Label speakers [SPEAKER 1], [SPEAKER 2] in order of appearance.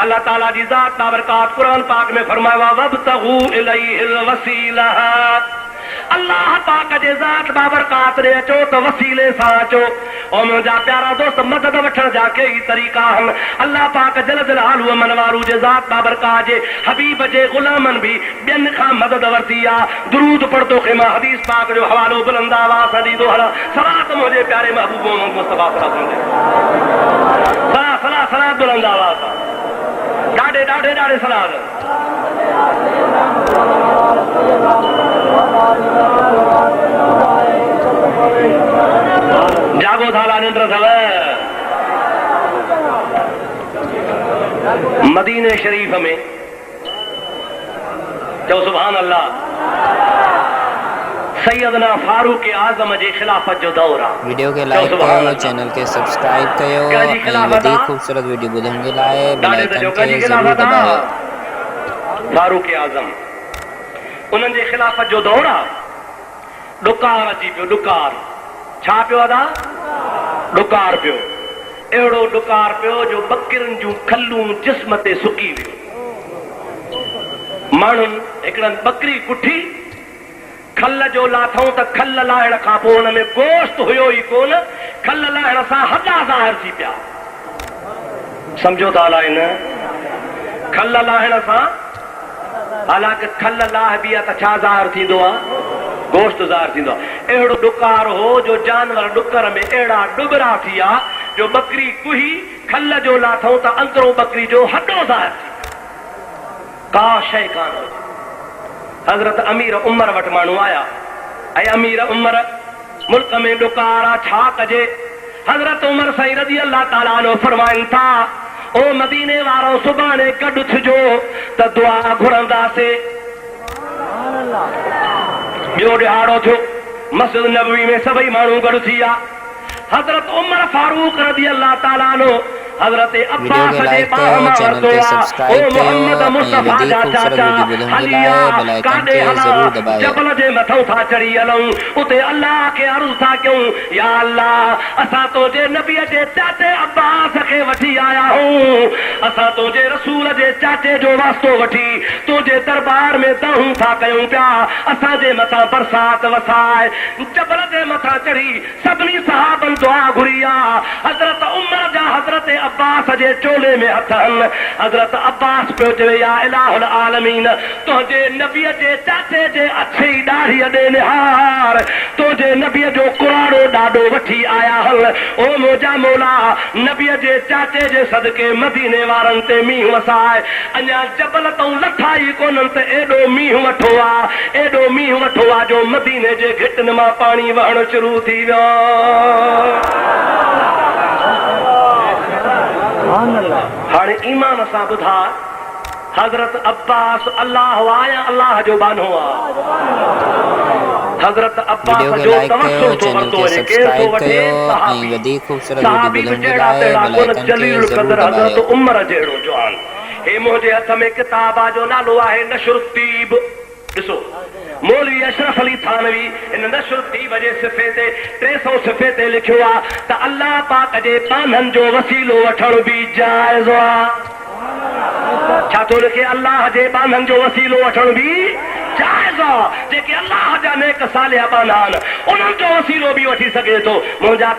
[SPEAKER 1] اللہ تعالیٰ جی ذات بابرکات قرآن پاک میں فرمایا وابتغوا الیہ الوسیلہ، اللہ پاک جے ذات بابرکات نے اچو تو وسیلے سا اچو. او منجا پیارا دوست مدد وٹھن جا کے ہی طریقہ ہن. اللہ پاک جل جلالہ منوارو جے ذات بابرکات جے حبیب جے غلامن بھی بین کھا مدد ورتی آ. درود پڑھتو خیمہ حدیث پاک جو حوالو بلند آواز حدیث ہر صلات مجھے پیارے محبوب محمد مصطفیٰ صلی اللہ علیہ وسلم. صلات بلند آواز ڈاڑے ڈاڑے ڈاڑے صلات. جاگو تھالا ننڈر تھا مدینہ شریف میں جو سبحان اللہ سیدنا فاروق اعظم جے خلافت جو دور آ.
[SPEAKER 2] ویڈیو کے لائک کयो چینل کے سبسکرائب کयो ऐं वधीक खूबसूरत वीडियो ॿुधण जे लाइ बेल आइकन खे ज़रूर दॿायो.
[SPEAKER 1] फारूक आज़म उन्हनि जे खिलाफ़त जो दौर आ. ॾुकार अची पियो. ॾुकार छा पियो अदा? ॾुकार पियो. अहिड़ो ॾुकार पियो जो बकरियुनि जूं खलूं जिस्म ते सुकी वियूं. माण्हुनि हिकिड़नि बकरी कुठी खल जो लाथऊं त खल लाहिण खां पोइ हुन में गोश्त हुयो ई कोन. खल लाहिण सां हॾा ज़ाहिर थी पिया. सम्झो था अलाए न? खल लाहिण सां हालांकि खल लाहिबी आहे त छा ज़ाहिर थींदो आहे? गोश्त ज़ाहिर थींदो आहे. अहिड़ो ॾुकार हो जो जानवर ॾुकर में अहिड़ा ॾुबरा थी विया जो बकरी कुही खल जो लाथऊं त अंदरों बकरी जो हॾो ज़ाहिर थी वियो. का शइ कान हुई. हज़रत अमीर उमर वटि माण्हू आया ऐं अमीर उमर मुल्क में ॾुकार आहे छा कजे? हज़रत उमर साईं रज़ी अल्लाह ताला अन्हु फरमाइनि था ओ मदीने वारो सुभाणे गॾु थिजो त दुआ घुरंदासीं. ॿियो ॾिहाड़ो थियो मस्जिद नबवी में सभई माण्हू गॾु थी विया. हज़रत उमर फारूक रज़ी अल्लाह ताला अन्हु हज़रत अब्बास जे बाहमा वरतो आहे. ओ मोहम्मद मुस्तफा जा चाचा हलिया काॾे हलां? जबल जे मथां था चढ़ी हलूं. उते अल्लाह खे अर्ज़ था कयूं या अल्लाह असां तुंहिंजे नबीअ जे चाचे अब्बास खे वठी आया आहियूं. असां तुंहिंजे रसूल जे चाचे जो वास्तो वठी तुंहिंजे दरबार में दहूं था कयूं पिया. असांजे मथां बरसात वसाए. जबल जे मथां चढ़ी सभिनी सहाबनि दुआ घुरी आहे. हज़रत उमर जा हज़रत अब्बास जे चोले में हथ हन. हज़रत अब्बास पियो चवे या इलाहुल आलमीन तुंहिंजे नबीअ जे चाचे जे अछी ॾाढ़ीअ ॾे निहार. तुंहिंजे नबीअ जो कुराड़ो ॾाढो वठी आया हल. ओ मुंहिंजा मौला नबीअ जे चाचे जे सदके मदीने वारनि ते मींहुं वसाए. अञा जबल तऊं लथा ई कोन्हनि त एॾो मींहुं वठो आहे. एॾो मींहुं वठो आहे जो मदीने जे घिटनि मां पाणी वहण शुरू थी वियो. हाणे ईमान सां ॿुधा हज़रत अब्बास अल्लाह आया अल्लाह जो बानो आहे. हज़रत अब्बास जो तवस्सुल तो वरतो वञे. केर थो वठे? सहाबी बि जहिड़ा तहिड़ा कोन. जलील क़दर हज़रत उमर जहिड़ो जवान. हे मुंहिंजे हथ में किताब आहे जो नालो आहे नशरुत्तीब. ॾिसो मौलवी अशरफ अली थानवी इन नशरुत्तीब जे सिफ़े ते 300 सिफ़े ते लिखियो आहे त अल्लाह पाक जे पाननि जो वसीलो वठण बि जाइज़ आहे. छा थो लिखे? अल्लाह जे बाननि जो वसीलो वठण बि जाइज़ आहे. जेके अल्लाह जा नेक सालिह बाना आहिनि उन्हनि जो वसीलो बि वठी सघे थो. मुंहिंजा